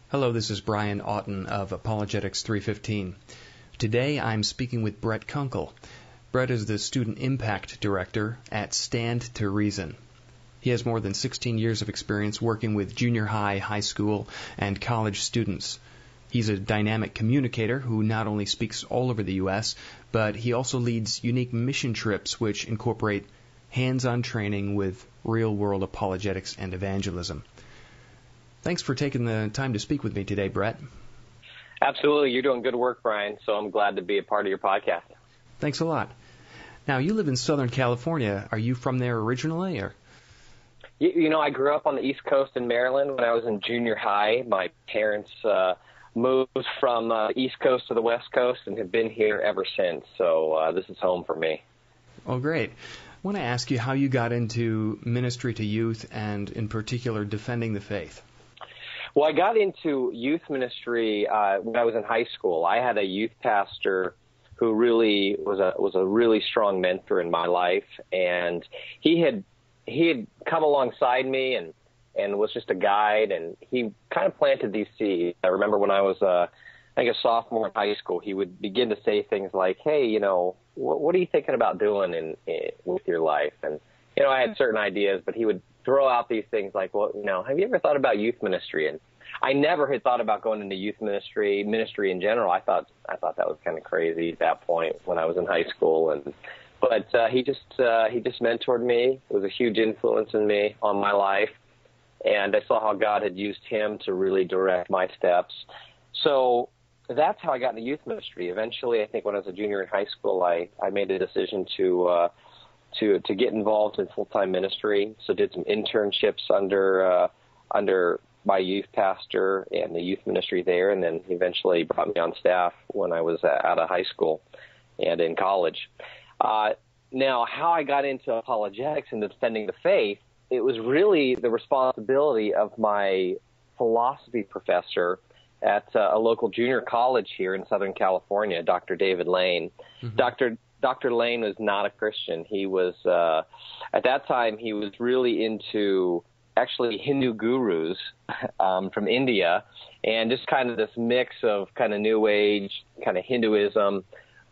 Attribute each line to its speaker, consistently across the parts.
Speaker 1: Hello, this is Brian Oughton of Apologetics315. Today I'm speaking with Brett Kunkle. Brett is the Student Impact Director at Stand to Reason. He has more than 16 years of experience working with junior high, high school, and college students. He's a dynamic communicator who not only speaks all over the U.S., but he also leads unique mission trips which incorporate hands-on training with real-world apologetics and evangelism. Thanks for taking the time to speak with me today, Brett.
Speaker 2: Absolutely. You're doing good work, Brian, so I'm glad to be a part of your podcast.
Speaker 1: Thanks a lot. Now, you live in Southern California. Are you from there originally? Or?
Speaker 2: You know, I grew up on the East Coast in Maryland. When I was in junior high, my parents moved from the East Coast to the West Coast and have been here ever since, so this is home for me.
Speaker 1: Oh, great. I want to ask you how you got into ministry to youth and, in particular, defending the faith.
Speaker 2: Well, I got into youth ministry when I was in high school. I had a youth pastor who really was a really strong mentor in my life, and he had come alongside me and was just a guide, and he kind of planted these seeds. I remember when I was I think a sophomore in high school, he would begin to say things like, "Hey, you know, what are you thinking about doing with your life?" And you know, I had certain ideas, but he would throw out these things like, "Well, you know, have you ever thought about youth ministry?" And I never had thought about going into youth ministry in general. I thought that was kind of crazy at that point when I was in high school. But he just mentored me. It was a huge influence on my life, and I saw how God had used him to really direct my steps. So that's how I got into youth ministry. Eventually, I think when I was a junior in high school, I made a decision to get involved in full-time ministry. So did some internships under my youth pastor and the youth ministry there, and then eventually brought me on staff when I was out of high school and in college. Now, how I got into apologetics and defending the faith, it was really the responsibility of my philosophy professor at a local junior college here in Southern California, Dr. David Lane. Mm-hmm. Dr. Lane was not a Christian. He was, at that time, he was really into actually Hindu gurus from India, and just kind of this mix of kind of New Age, kind of Hinduism.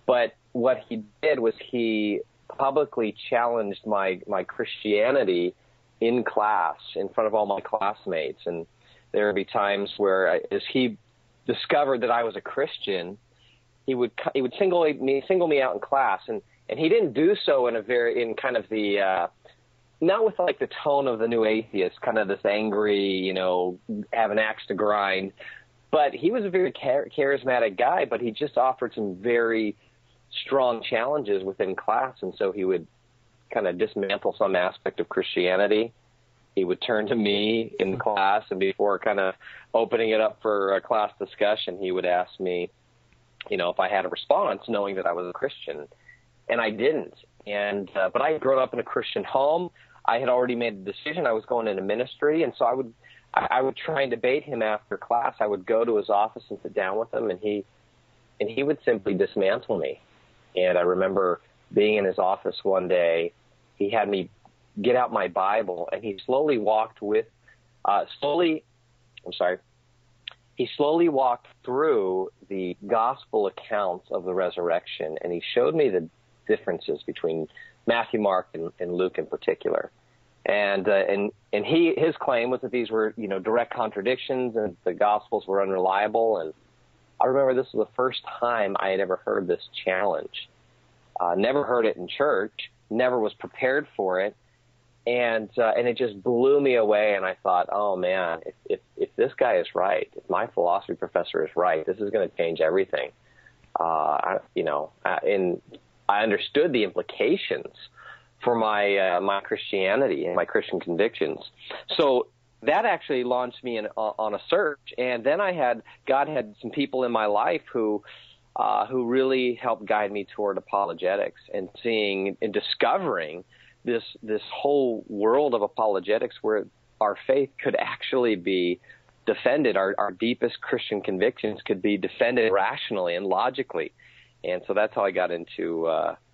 Speaker 2: But what he did was he publicly challenged my Christianity in class, in front of all my classmates. And there would be times where, as he discovered that I was a Christian, he would single me out in class, and he didn't do so in kind of the not with like the tone of the new atheist, kind of this angry, you know, have an axe to grind. But he was a very charismatic guy, but he just offered some very strong challenges within class. And so he would kind of dismantle some aspect of Christianity. He would turn to me in class, and before kind of opening it up for a class discussion, he would ask me, you know, if I had a response, knowing that I was a Christian. And I didn't. And but I had grown up in a Christian home. I had already made a decision. I was going into ministry, and so I would try and debate him after class. I would go to his office and sit down with him, and he would simply dismantle me. And I remember being in his office one day. He had me get out my Bible, and he slowly walked through the gospel accounts of the resurrection, and he showed me the differences between Matthew, Mark, and Luke in particular. And his claim was that these were, you know, direct contradictions, and the Gospels were unreliable. And I remember this was the first time I had ever heard this challenge. Never heard it in church, never was prepared for it, and it just blew me away. And I thought, oh man, if this guy is right, if my philosophy professor is right, this is going to change everything. I understood the implications for my Christianity and my Christian convictions. So that actually launched me on a search. And then God had some people in my life who really helped guide me toward apologetics, and seeing and discovering this whole world of apologetics where our faith could actually be defended. Our deepest Christian convictions could be defended rationally and logically. And so that's how I got into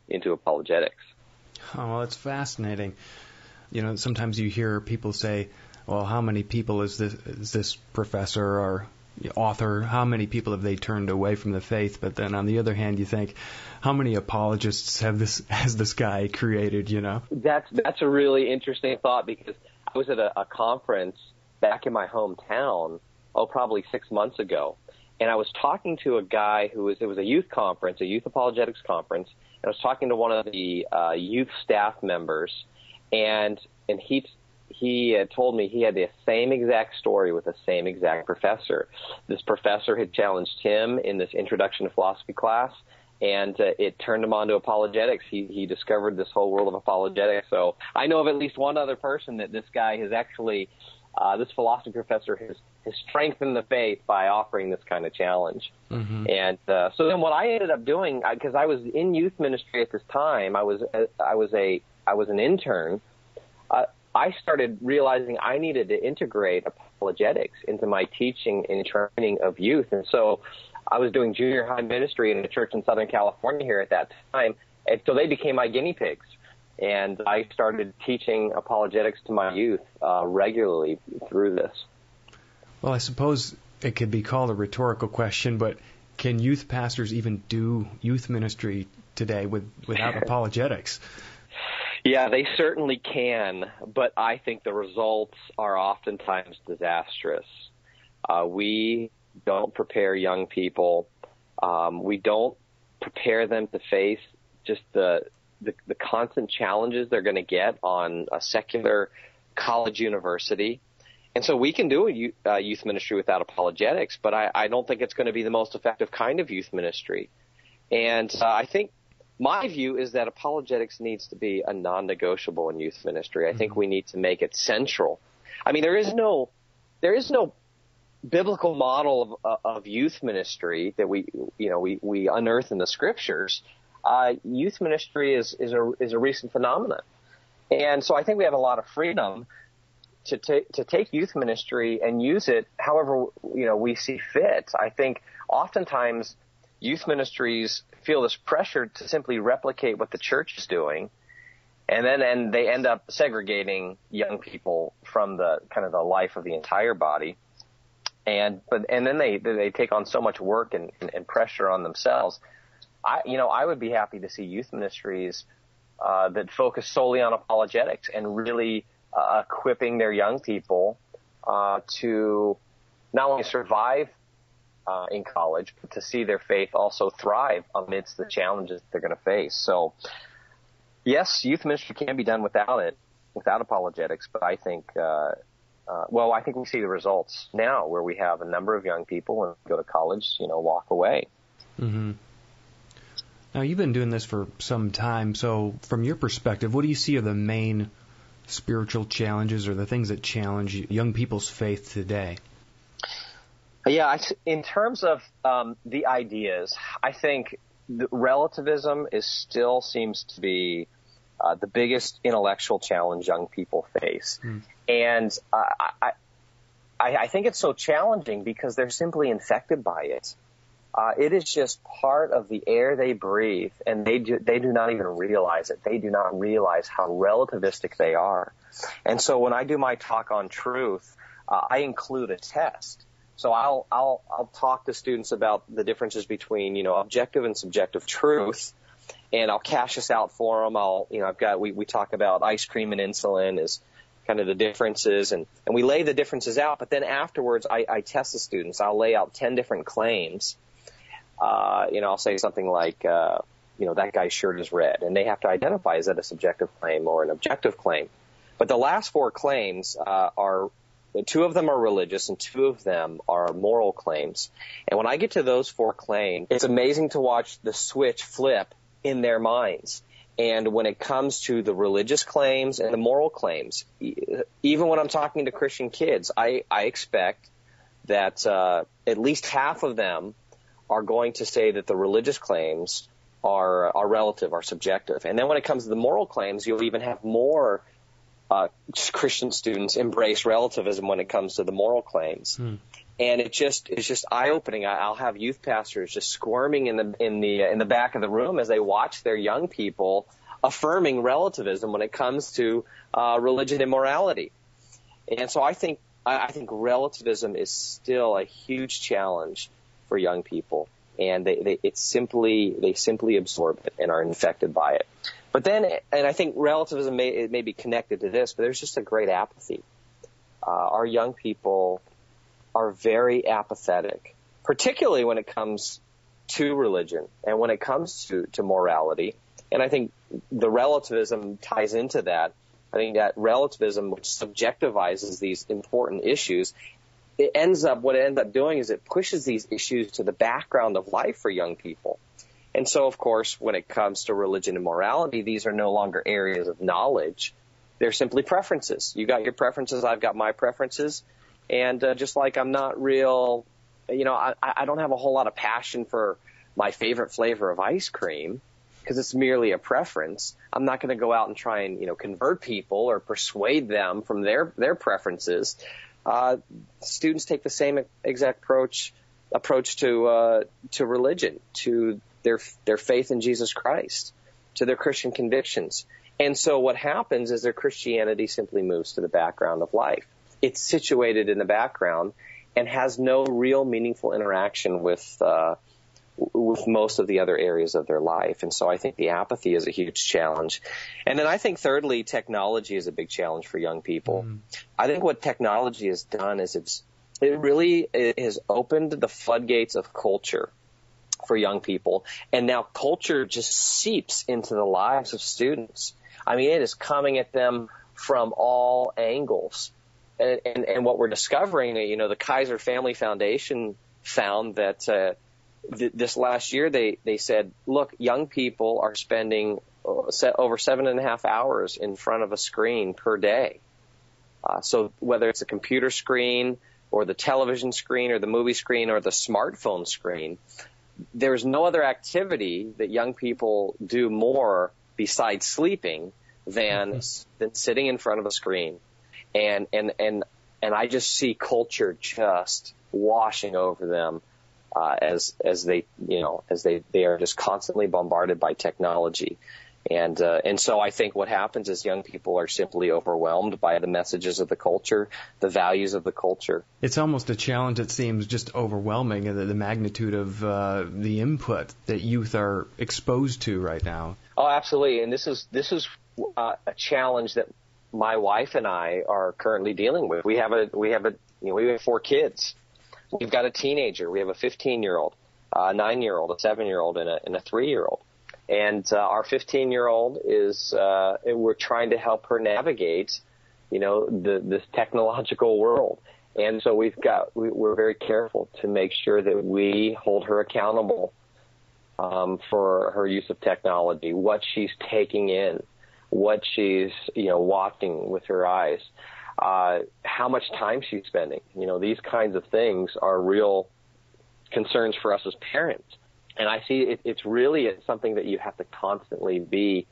Speaker 2: apologetics.
Speaker 1: Oh, well, it's fascinating. You know, sometimes you hear people say, well, how many people is this professor or author, how many people have they turned away from the faith? But then on the other hand, you think, how many apologists has this guy created, you know?
Speaker 2: That's a really interesting thought, because I was at a conference back in my hometown, probably 6 months ago, and I was talking to a guy it was a youth conference, a youth apologetics conference, and I was talking to one of the youth staff members, and he had told me he had the same exact story with the same exact professor. This professor had challenged him in this introduction to philosophy class, and it turned him on to apologetics. He discovered this whole world of apologetics. So I know of at least one other person that this guy has actually, this philosophy professor has strengthened the faith by offering this kind of challenge. Mm-hmm. And so then what I ended up doing, because I was in youth ministry at this time, I was an intern. I started realizing I needed to integrate apologetics into my teaching and training of youth. And so I was doing junior high ministry in a church in Southern California here at that time. And so they became my guinea pigs. And I started teaching apologetics to my youth regularly through this.
Speaker 1: Well, I suppose it could be called a rhetorical question, but can youth pastors even do youth ministry today without apologetics?
Speaker 2: Yeah, they certainly can, but I think the results are oftentimes disastrous. We don't prepare young people. We don't prepare them to face just the constant challenges they're going to get on a secular college university. And so we can do a youth ministry without apologetics, but I don't think it's going to be the most effective kind of youth ministry. And I think my view is that apologetics needs to be a non-negotiable in youth ministry. I think we need to make it central. I mean, there is no biblical model of youth ministry that we unearth in the scriptures. Youth ministry is a recent phenomenon, and so I think we have a lot of freedom to take youth ministry and use it however we see fit. I think oftentimes youth ministries feel this pressure to simply replicate what the church is doing, and they end up segregating young people from the kind of the life of the entire body, and then they take on so much work and pressure on themselves. I would be happy to see youth ministries that focus solely on apologetics and really equipping their young people to not only survive in college, but to see their faith also thrive amidst the challenges they're going to face. So, yes, youth ministry can be done without apologetics, but I think, I think we see the results now where we have a number of young people and go to college, walk away.
Speaker 1: Mm-hmm. Now, you've been doing this for some time, so from your perspective, what do you see are the main spiritual challenges or the things that challenge young people's faith today?
Speaker 2: Yeah, in terms of the ideas, I think relativism still seems to be the biggest intellectual challenge young people face. And I think it's so challenging because they're simply infected by it. It is just part of the air they breathe, and they do not even realize it. They do not realize how relativistic they are. And so when I do my talk on truth, I include a test. So I'll talk to students about the differences between, objective and subjective truth, and I'll cash this out for them. We talk about ice cream and insulin as kind of the differences, and we lay the differences out, but then afterwards I test the students. I'll lay out 10 different claims. I'll say something like, that guy's shirt is red, and they have to identify, is that a subjective claim or an objective claim? But the last 4 claims are 2 of them are religious and 2 of them are moral claims. And when I get to those 4 claims, it's amazing to watch the switch flip in their minds. And when it comes to the religious claims and the moral claims, even when I'm talking to Christian kids, I expect that at least half of them are going to say that the religious claims are relative, are subjective. And then when it comes to the moral claims, you'll even have more Christian students embrace relativism when it comes to the moral claims. And it's just eye-opening. I'll have youth pastors just squirming in the back of the room as they watch their young people affirming relativism when it comes to religion and morality. And so I think I think relativism is still a huge challenge for young people, and they simply absorb it and are infected by it. But then, and I think relativism may be connected to this, but there's just a great apathy. Our young people are very apathetic, particularly when it comes to religion and when it comes to morality. And I think the relativism ties into that. I think that relativism, which subjectivizes these important issues, what it ends up doing is it pushes these issues to the background of life for young people. And so, of course, when it comes to religion and morality, these are no longer areas of knowledge. They're simply preferences. You got your preferences, I've got my preferences. And just like I'm not real, I don't have a whole lot of passion for my favorite flavor of ice cream because it's merely a preference. I'm not going to go out and try and, convert people or persuade them from their preferences. Students take the same exact approach to religion, to their faith in Jesus Christ, to their Christian convictions. And so what happens is their Christianity simply moves to the background of life. It's situated in the background and has no real meaningful interaction with most of the other areas of their life. And so I think the apathy is a huge challenge. And then I think thirdly, technology is a big challenge for young people. I think what technology has done is it really has opened the floodgates of culture for young people. And now culture just seeps into the lives of students. I mean, it is coming at them from all angles. And what we're discovering, the Kaiser Family Foundation found that this last year they said, look, young people are spending over 7.5 hours in front of a screen per day. So whether it's a computer screen or the television screen or the movie screen or the smartphone screen, there's no other activity that young people do more besides sleeping than sitting in front of a screen. And I just see culture just washing over them as they are just constantly bombarded by technology. And so I think what happens is young people are simply overwhelmed by the messages of the culture, the values of the culture.
Speaker 1: It's almost a challenge, it seems, just overwhelming, the magnitude of the input that youth are exposed to right now.
Speaker 2: Oh, absolutely. And this is a challenge that my wife and I are currently dealing with. We have 4 kids. We've got a teenager. We have a 15-year-old, a 9-year-old, a 7-year-old, and a 3-year-old. And our 15-year-old is we're trying to help her navigate, this technological world. And so we're very careful to make sure that we hold her accountable for her use of technology, what she's taking in, what she's watching with her eyes, how much time she's spending. These kinds of things are real concerns for us as parents. And I see it's something that you have to constantly be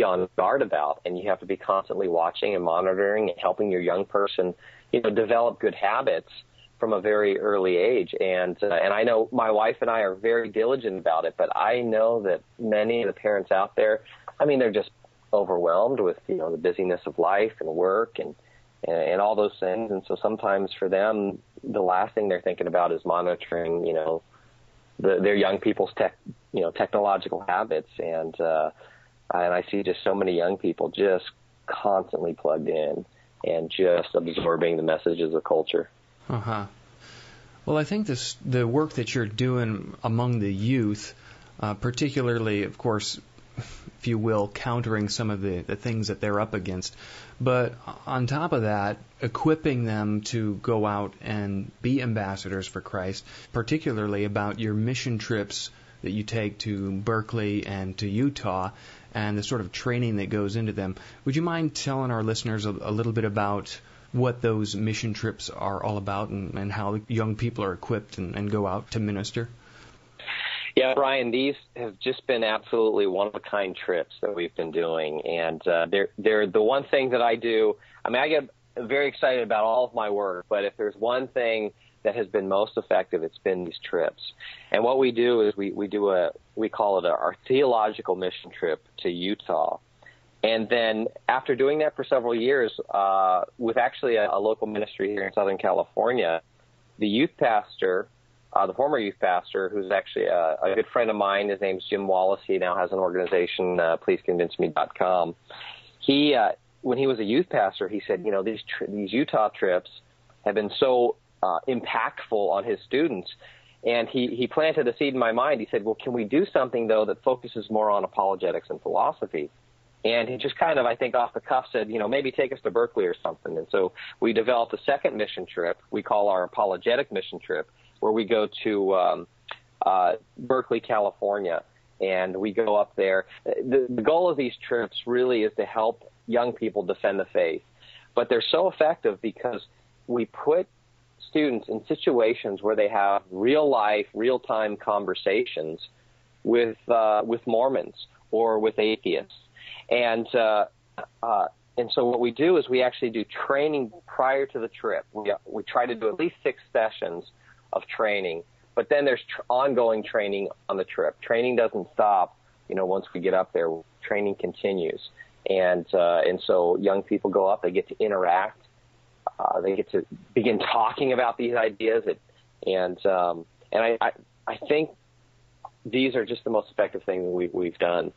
Speaker 2: on guard about, and you have to be constantly watching and monitoring and helping your young person, develop good habits from a very early age. And I know my wife and I are very diligent about it, but I know that many of the parents out there, they're just overwhelmed with, the busyness of life and work and all those things. And so sometimes for them, the last thing they're thinking about is monitoring, their young people's technological habits. And I see just so many young people just constantly plugged in and just absorbing the messages of culture.
Speaker 1: Well, I think the work that you're doing among the youth, particularly, of course, if you will, countering some of the things that they're up against, but on top of that, equipping them to go out and be ambassadors for Christ, particularly about your mission trips that you take to Berkeley and to Utah and the sort of training that goes into them. Would you mind telling our listeners a little bit about what those mission trips are all about and how young people are equipped and go out to minister?
Speaker 2: Yeah, Brian, these have just been absolutely one-of-a-kind trips that we've been doing, and they're the one thing that I do. I get very excited about all of my work, but if there's one thing that has been most effective, it's been these trips. And what we do is we call it our theological mission trip to Utah. And then after doing that for several years, with actually a local ministry here in Southern California, the youth pastor, the former youth pastor, who's actually a good friend of mine, his name's Jim Wallace. He now has an organization, pleaseconvinceme.com. When he was a youth pastor, he said, these Utah trips have been so impactful on his students. And he planted a seed in my mind. He said, well, can we do something, though, that focuses more on apologetics and philosophy? And he just kind of, I think, off the cuff said, maybe take us to Berkeley or something. And so we developed a second mission trip we call our apologetic mission trip, where we go to Berkeley, California, and we go up there. The goal of these trips really is to help young people defend the faith. But they're so effective because we put students in situations where they have real-life, real-time conversations with Mormons or with atheists. And so what we do is we actually do training prior to the trip. We try to do at least 6 sessions of training, but then there's ongoing training on the trip. Training doesn't stop, once we get up there. Training continues, and so young people go up, they get to interact, they get to begin talking about these ideas, and I think these are just the most effective things we've done.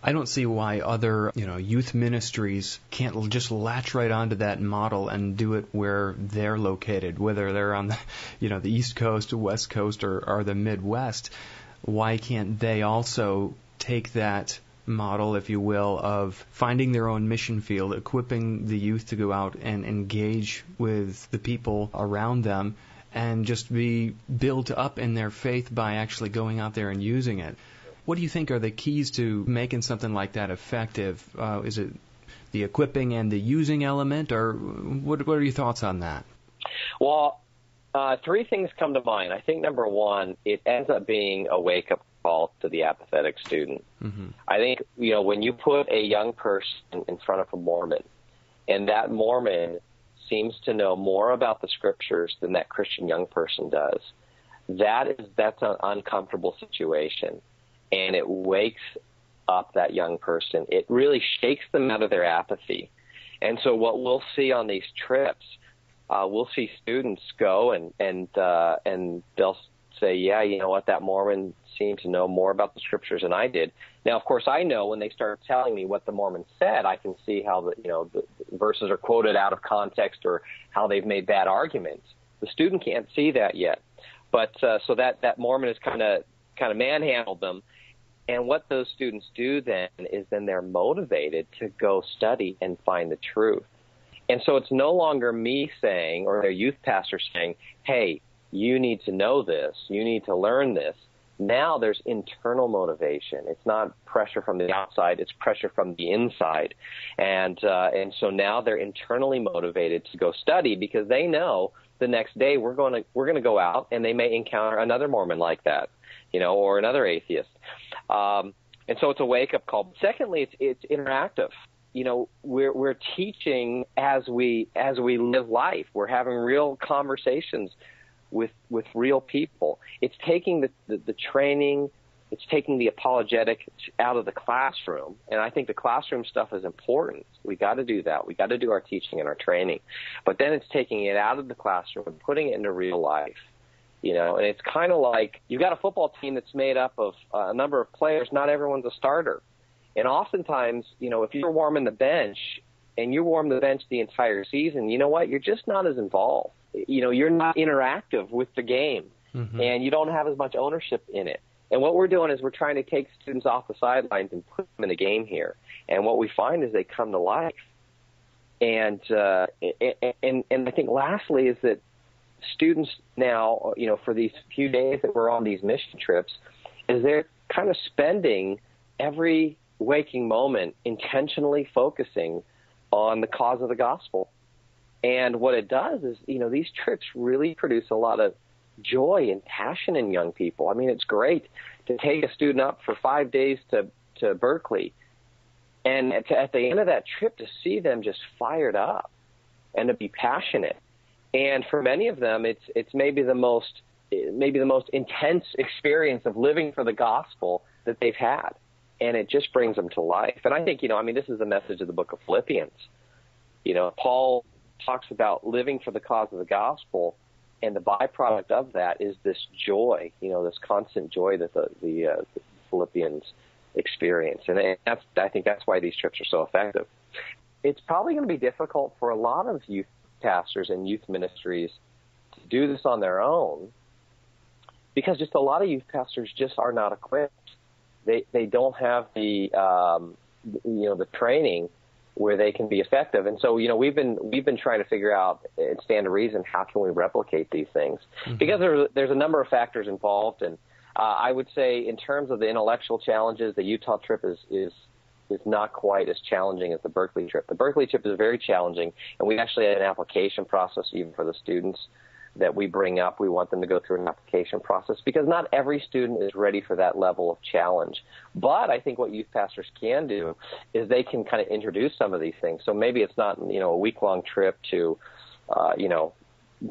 Speaker 1: I don't see why other, youth ministries can't just latch right onto that model and do it where they're located, whether they're on the, the East Coast, West Coast, or the Midwest. Why can't they also take that model, if you will, of finding their own mission field, equipping the youth to go out and engage with the people around them, and just be built up in their faith by actually going out there and using it? What do you think are the keys to making something like that effective? Is it the equipping and the using element, or what are your thoughts on that?
Speaker 2: Well, 3 things come to mind. I think, number one, it ends up being a wake-up call to the apathetic student. Mm-hmm. I think, when you put a young person in front of a Mormon, and that Mormon seems to know more about the Scriptures than that Christian young person does, that's an uncomfortable situation. And it wakes up that young person. It really shakes them out of their apathy. And so what we'll see on these trips, we'll see students go and they'll say, yeah, you know what, that Mormon seemed to know more about the Scriptures than I did. Now, of course, I know when they start telling me what the Mormon said, I can see how the verses are quoted out of context or how they've made bad arguments. The student can't see that yet. But so that Mormon has kind of manhandled them. And what those students do then is they're motivated to go study and find the truth. And so it's no longer me saying, or their youth pastor saying, hey, you need to know this, you need to learn this. Now there's internal motivation. It's not pressure from the outside, it's pressure from the inside. And so now they're internally motivated to go study because they know the next day we're going to go out and they may encounter another Mormon like that, or another atheist. And so it's a wake-up call. Secondly, it's interactive. We're teaching as we live life. We're having real conversations with real people. It's taking the training, it's taking the apologetics out of the classroom. And I think the classroom stuff is important. We got to do that. We got to do our teaching and our training. But then it's taking it out of the classroom and putting it into real life. And it's kind of like you've got a football team that's made up of a number of players. Not everyone's a starter. And oftentimes, if you're warming the bench and you warm the bench the entire season, you know what? You're just not as involved. You're not interactive with the game, mm-hmm. and you don't have as much ownership in it. And what we're doing is we're trying to take students off the sidelines and put them in the game here. And what we find is they come to life. And I think lastly is that students now, for these few days that we're on these mission trips, is they're kind of spending every waking moment intentionally focusing on the cause of the gospel. And what it does is, these trips really produce a lot of joy and passion in young people. I mean, it's great to take a student up for 5 days to Berkeley, and at the end of that trip to see them just fired up and to be passionate. And for many of them, it's maybe the most intense experience of living for the gospel that they've had. and it just brings them to life. And I think, this is the message of the book of Philippians. Paul talks about living for the cause of the gospel, and the byproduct of that is this joy, this constant joy that the Philippians experience. And I think that's why these trips are so effective. It's probably going to be difficult for a lot of youth pastors and youth ministries to do this on their own, because just a lot of youth pastors just are not equipped. They don't have the the training where they can be effective. And so, we've been trying to figure out and stand to reason, how can we replicate these things? Mm-hmm. Because there's a number of factors involved. And I would say in terms of the intellectual challenges, the Utah trip is not quite as challenging as the Berkeley trip. The Berkeley trip is very challenging, and we actually had an application process even for the students that we bring up. We want them to go through an application process, because not every student is ready for that level of challenge. But I think what youth pastors can do is they can kind of introduce some of these things. So maybe it's not, a week-long trip to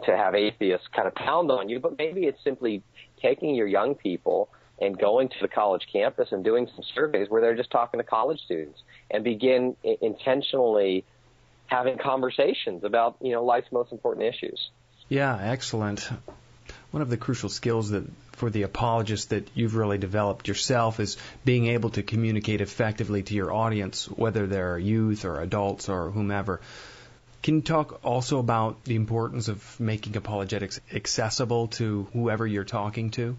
Speaker 2: have atheists kind of pound on you, but maybe it's simply taking your young people and going to the college campus and doing some surveys where they're just talking to college students, and begin intentionally having conversations about, life's most important issues.
Speaker 1: Yeah, excellent. One of the crucial skills for the apologist that you've really developed yourself is being able to communicate effectively to your audience, whether they're youth or adults or whomever. Can you talk also about the importance of making apologetics accessible to whoever you're talking to?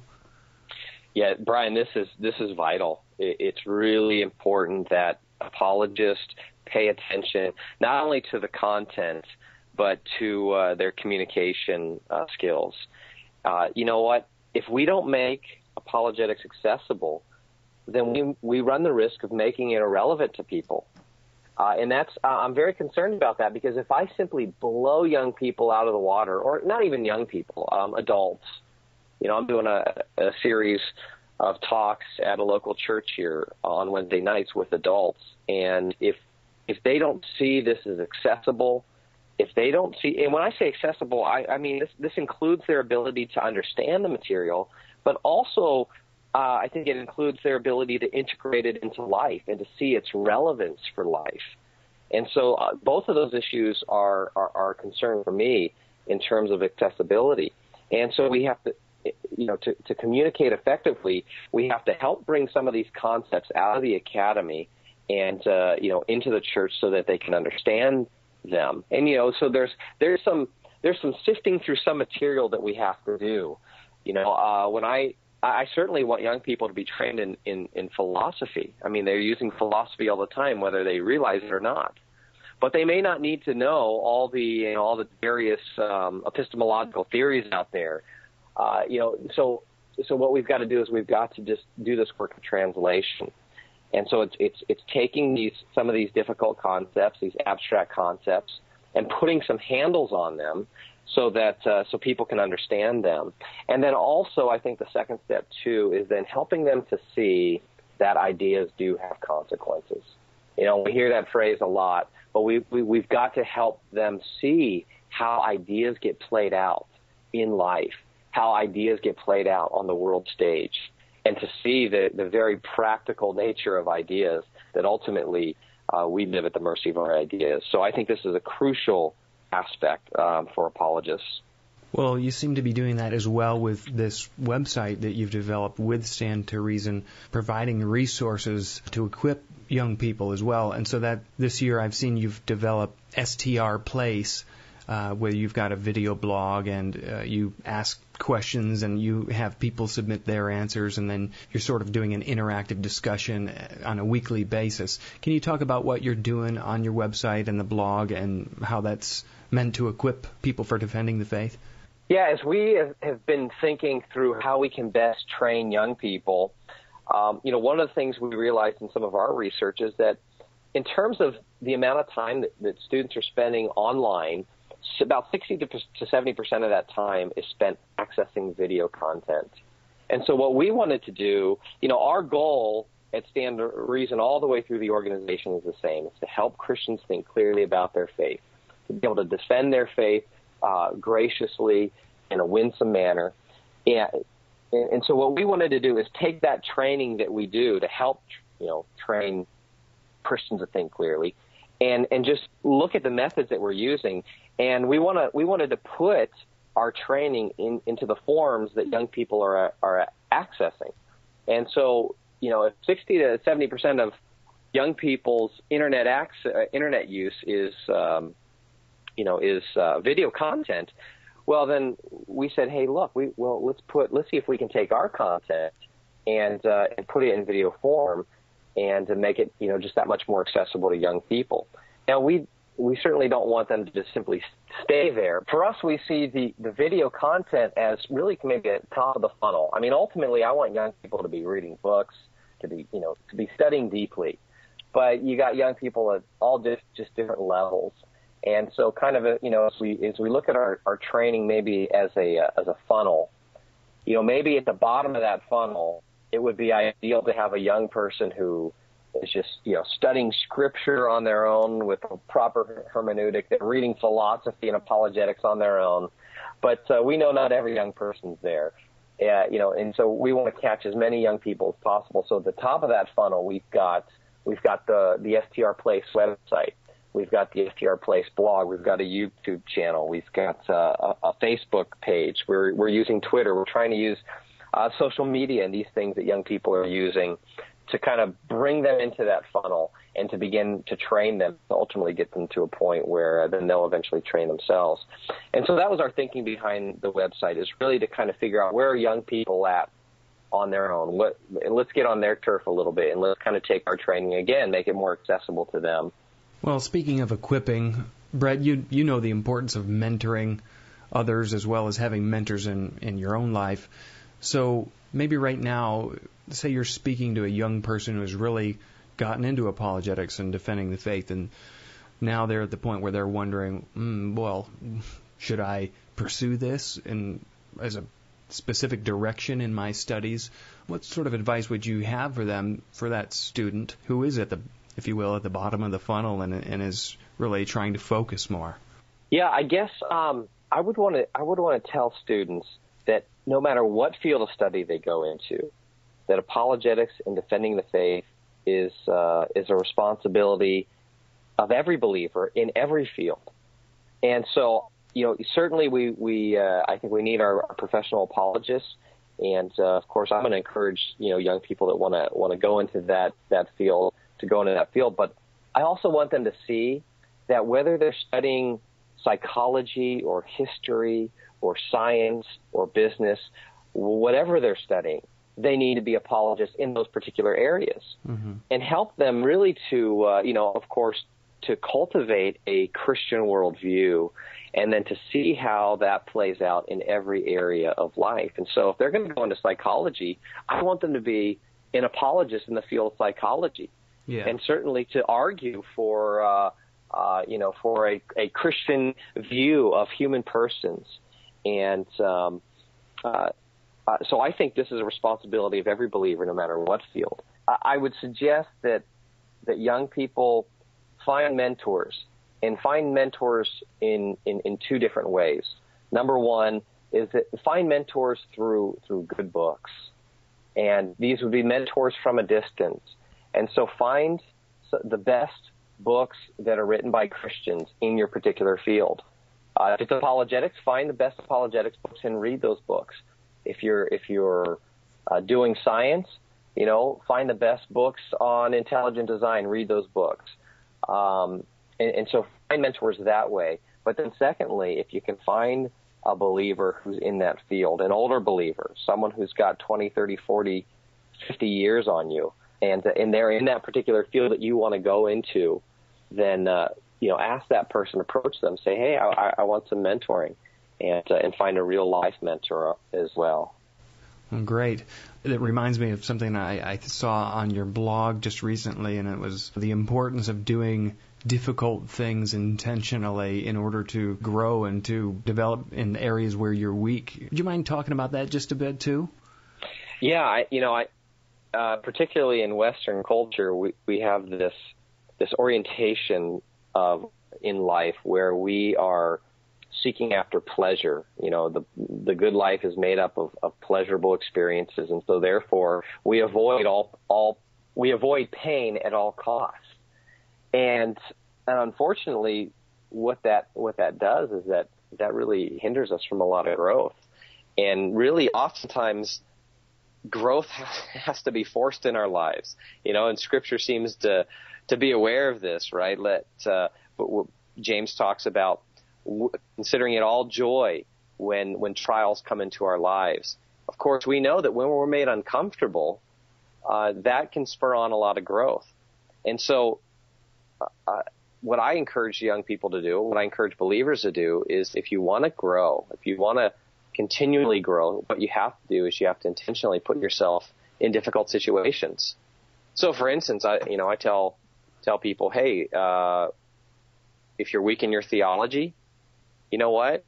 Speaker 2: Yeah, Brian, this is vital. It's really important that apologists pay attention not only to the content, but to their communication skills. You know what? If we don't make apologetics accessible, then we run the risk of making it irrelevant to people. And I'm very concerned about that, because if I simply blow young people out of the water, or not even young people, adults, I'm doing a series of talks at a local church here on Wednesday nights with adults, and if they don't see this as accessible, if they don't see, and when I say accessible, I mean this includes their ability to understand the material, but also I think it includes their ability to integrate it into life and to see its relevance for life. And so both of those issues are a concern for me in terms of accessibility. And so we have to, to communicate effectively, we have to help bring some of these concepts out of the academy and, into the church so that they can understand them. And, so there's some sifting through some material that we have to do. When I certainly want young people to be trained in philosophy. I mean, they're using philosophy all the time, whether they realize it or not. But they may not need to know all the various epistemological theories out there. So what we've got to do is we've got to just do this work of translation. And so it's taking some of these difficult concepts, these abstract concepts, and putting some handles on them so that so people can understand them. And then also, I think the second step too is then helping them to see that ideas do have consequences. We hear that phrase a lot, but we've got to help them see how ideas get played out in life, how ideas get played out on the world stage, and to see the very practical nature of ideas, that ultimately we live at the mercy of our ideas. So I think this is a crucial aspect for apologists.
Speaker 1: Well, you seem to be doing that as well with this website that you've developed with Stand to Reason, providing resources to equip young people as well. And so that this year I've seen you've developed STR Place, where you've got a video blog and you ask questions and you have people submit their answers, and then you're sort of doing an interactive discussion on a weekly basis. Can you talk about what you're doing on your website and the blog and how that's meant to equip people for defending the faith?
Speaker 2: Yeah, as we have been thinking through how we can best train young people, one of the things we realized in some of our research is that in terms of the amount of time that students are spending online, about 60 to 70% of that time is spent accessing video content. And so what we wanted to do, our goal at Stand to Reason all the way through the organization is the same. It's to help Christians think clearly about their faith, to be able to defend their faith graciously in a winsome manner. And so what we wanted to do is take that training that we do to help train Christians to think clearly, and just look at the methods that we're using. And we wanted to put our training into the forms that young people are accessing. And so, if 60 to 70% of young people's internet use is video content, well, then we said, hey, look, let's see if we can take our content and put it in video form and to make it, just that much more accessible to young people. Now, we certainly don't want them to just simply stay there. For us, we see the video content as really maybe at the top of the funnel. I mean, ultimately, I want young people to be reading books, to be studying deeply. But you got young people at all just different levels. And so kind of, as we look at our training maybe as a funnel, maybe at the bottom of that funnel, it would be ideal to have a young person who is just, studying scripture on their own with a proper hermeneutic, they're reading philosophy and apologetics on their own. But we know not every young person's there. And so we want to catch as many young people as possible. So at the top of that funnel, we've got the STR Place website. We've got the STR Place blog. We've got a YouTube channel. We've got a Facebook page. We're using Twitter. We're trying to use social media and these things that young people are using to kind of bring them into that funnel and to begin to train them, to ultimately get them to a point where then they'll eventually train themselves. And so that was our thinking behind the website, is really to kind of figure out where are young people at on their own. Let's get on their turf a little bit, and let's kind of take our training again, make it more accessible to them.
Speaker 1: Well, speaking of equipping, Brett, you know the importance of mentoring others as well as having mentors in your own life. So maybe right now, say you're speaking to a young person who has really gotten into apologetics and defending the faith, and now they're at the point where they're wondering, well, should I pursue this as a specific direction in my studies? What sort of advice would you have for them, for that student who is at the, if you will, at the bottom of the funnel and is really trying to focus more?
Speaker 2: Yeah, I guess I would want to tell students that no matter what field of study they go into, that apologetics and defending the faith is a responsibility of every believer in every field. And so, certainly I think we need our professional apologists, and of course, I'm going to encourage young people that want to go into that field to go into that field. But I also want them to see that whether they're studying psychology or history or science or business, whatever they're studying, they need to be apologists in those particular areas, and help them really to, of course, to cultivate a Christian worldview, and then to see how that plays out in every area of life. And so if they're going to go into psychology, I want them to be an apologist in the field of psychology, and certainly to argue for, for a Christian view of human persons. And so I think this is a responsibility of every believer, no matter what field. I would suggest that young people find mentors, and find mentors in two different ways. Number one is that find mentors through good books, and these would be mentors from a distance. And so find the best books that are written by Christians in your particular field. If it's apologetics, find the best apologetics books and read those books. If you're doing science, find the best books on intelligent design, read those books. And so find mentors that way. But then secondly, if you can find a believer who's in that field, an older believer, someone who's got 20, 30, 40, 50 years on you, and they're in that particular field that you want to go into, then, ask that person, approach them, say, hey, I want some mentoring, and find a real life mentor as well.
Speaker 1: Great. It reminds me of something I saw on your blog just recently, and it was the importance of doing difficult things intentionally in order to grow and to develop in areas where you're weak. Do you mind talking about that just a bit too?
Speaker 2: Yeah, I particularly in Western culture, we have this orientation in life where we are seeking after pleasure. The good life is made up of pleasurable experiences, and so therefore we avoid all we avoid pain at all costs. And unfortunately, what that does is that really hinders us from a lot of growth. And really, oftentimes, growth has to be forced in our lives, and Scripture seems to be aware of this, right? But James talks about considering it all joy when trials come into our lives. Of course, we know that when we're made uncomfortable, that can spur on a lot of growth. And so what I encourage young people to do, what I encourage believers to do, is if you want to grow, if you want to continually grow, what you have to do is you have to intentionally put yourself in difficult situations. So, for instance, I tell people, hey, if you're weak in your theology, you know what?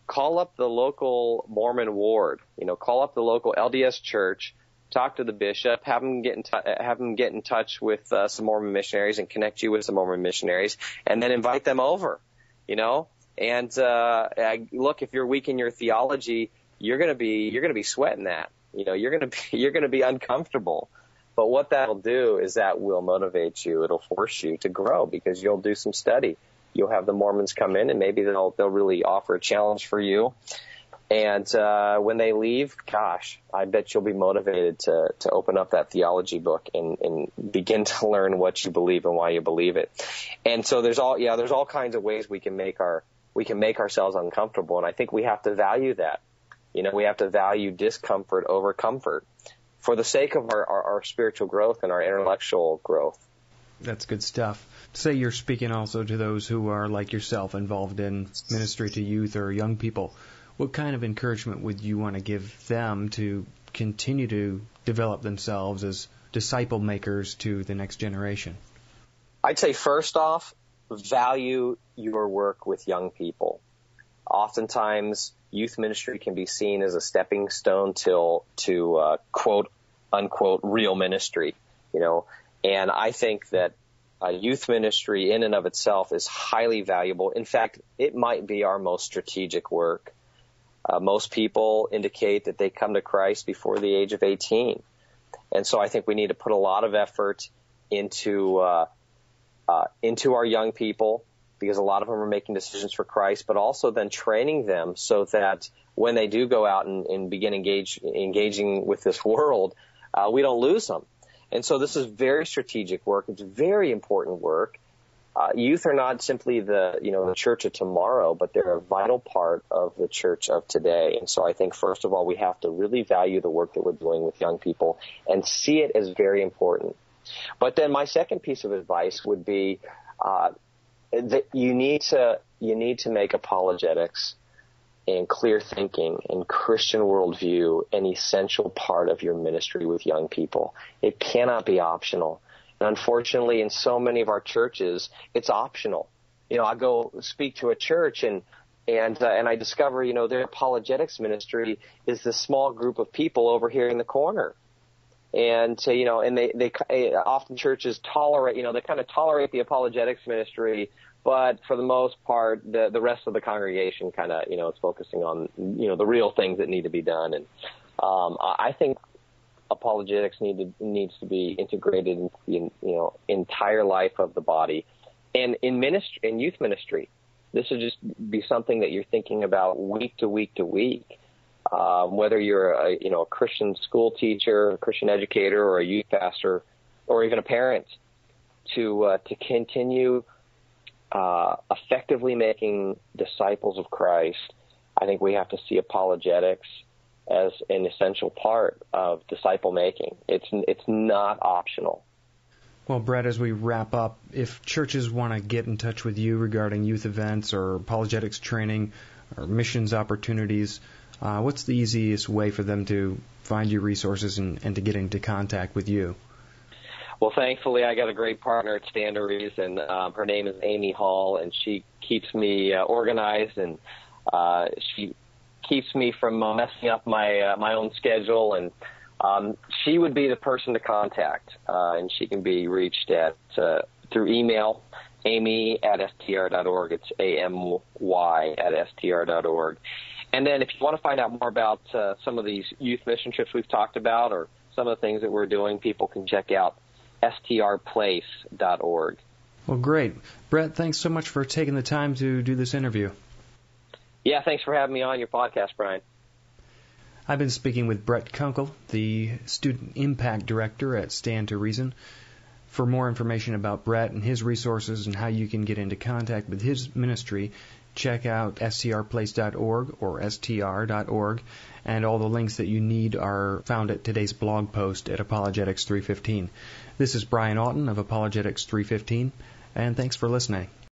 Speaker 2: Call up the local Mormon ward. Call up the local LDS church. Talk to the bishop. Have them get in touch with some Mormon missionaries and connect you with some Mormon missionaries, and then invite them over. And look, if you're weak in your theology, you're gonna be sweating that. You're gonna be uncomfortable. But what that'll do is that will motivate you. It'll force you to grow because you'll do some study. You'll have the Mormons come in, and maybe they'll really offer a challenge for you. And when they leave, gosh, I bet you'll be motivated to open up that theology book and begin to learn what you believe and why you believe it. And so there's all kinds of ways we can make ourselves uncomfortable, and I think we have to value that. We have to value discomfort over comfort for the sake of our spiritual growth and our intellectual growth.
Speaker 1: That's good stuff. Say you're speaking also to those who are like yourself involved in ministry to youth or young people. What kind of encouragement would you want to give them to continue to develop themselves as disciple makers to the next generation?
Speaker 2: I'd say first off, value your work with young people. Oftentimes, youth ministry can be seen as a stepping stone to quote unquote real ministry, and I think that youth ministry in and of itself is highly valuable. In fact, it might be our most strategic work. Most people indicate that they come to Christ before the age of 18. And so I think we need to put a lot of effort into our young people, because a lot of them are making decisions for Christ, but also then training them so that when they do go out and begin engaging with this world, we don't lose them. And so this is very strategic work. It's very important work. Youth are not simply the church of tomorrow, but they're a vital part of the church of today. And so I think, first of all, we have to really value the work that we're doing with young people and see it as very important. But then my second piece of advice would be that you need to make apologetics and clear thinking and Christian worldview an essential part of your ministry with young people. It cannot be optional. And unfortunately, in so many of our churches, it's optional. I go speak to a church and I discover, their apologetics ministry is this small group of people over here in the corner. And, and they often churches tolerate, they kind of tolerate the apologetics ministry, but for the most part, the rest of the congregation kind of, is focusing on, the real things that need to be done. And I think apologetics needs to be integrated in entire life of the body, and in youth ministry, this should just be something that you're thinking about week to week to week. Whether you're a Christian school teacher, a Christian educator, or a youth pastor, or even a parent, to continue effectively making disciples of Christ, I think we have to see apologetics as an essential part of disciple making. It's not optional.
Speaker 1: Well, Brett, as we wrap up, if churches want to get in touch with you regarding youth events or apologetics training or missions opportunities, what's the easiest way for them to find your resources and to get into contact with you?
Speaker 2: Well, thankfully, I got a great partner at Stand, and her name is Amy Hall, and she keeps me organized, and she keeps me from messing up my own schedule, and she would be the person to contact, and she can be reached at through email, amy@str.org. It's amy@str.org. And then if you want to find out more about some of these youth mission trips we've talked about, or some of the things that we're doing, people can check out strplace.org.
Speaker 1: Well, great. Brett, thanks so much for taking the time to do this interview.
Speaker 2: Yeah, thanks for having me on your podcast, Brian.
Speaker 1: I've been speaking with Brett Kunkle, the Student Impact Director at Stand to Reason. For more information about Brett and his resources and how you can get into contact with his ministry, check out strplace.org or str.org, and all the links that you need are found at today's blog post at Apologetics315. This is Brian Auten of Apologetics315, and thanks for listening.